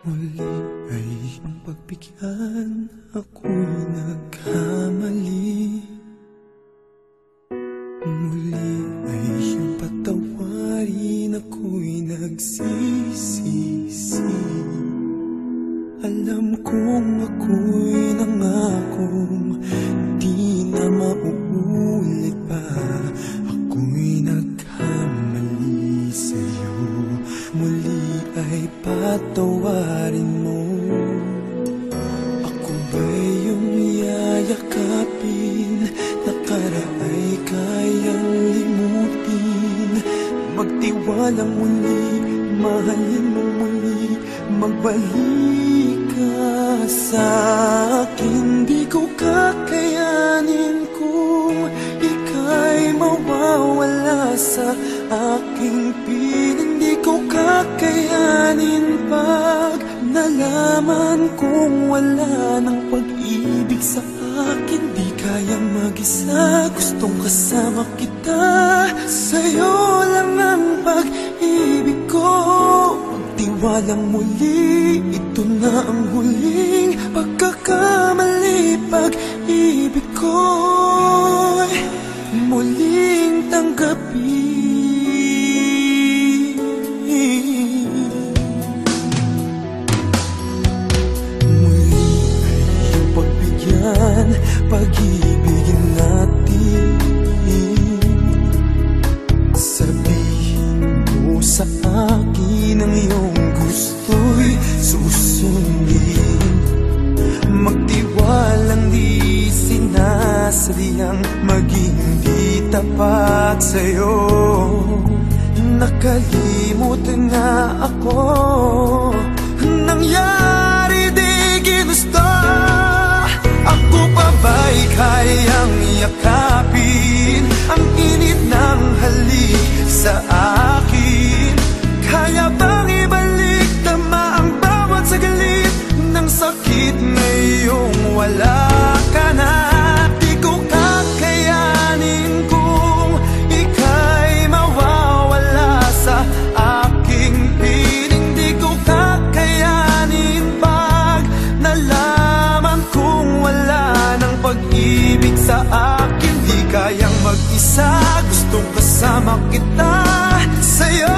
Muli ay iyong pagbigyan, ako'y nagkamali. Muli ay iyong patawarin, ako'y nagsisisi. Alam kong ako'y nangakong di na mauulit pa. Ako'y nagkamali sa'yo, muli ay patawarin mo. Ako ba'y iyong yayakapin, nakaraay kayang limutin? Magtiwalang muli, mahalin mo muli, magbalik ka sa'kin. Di ko kakayanin kung ika'y mawawala sa aking piling. Di ko kakayanin pag nalaman kong wala ng pag-ibig sa akin. Di kaya mag-isa, gustong kasama kita. Sa'yo lang ang pag-ibig ko. Magtiwalang muli, ito na ang huling pagkakamali. Pag-ibig ko'y muling tanggapin. Pag-ibigin natin, sabihin mo sa akin ang iyong gusto'y susundin. Magtiwalang di sinasadyang maging di tapat sa'yo. Nakalimutan na ako, nangyari di ginusto. Ako pa ba'y kayang yakapin ang init ng halik sa akin? Kaya bang ibalik tama ang bawat saglit ng sakit ngayong wala ka na? Di ko kakayanin kung ika'y mawawala sa aking piling. Di ko kakayanin pag nalaman kung wala ng pag-ibig sa akin. Di kayang mag-isa, gustong kasama kita. Sa'yo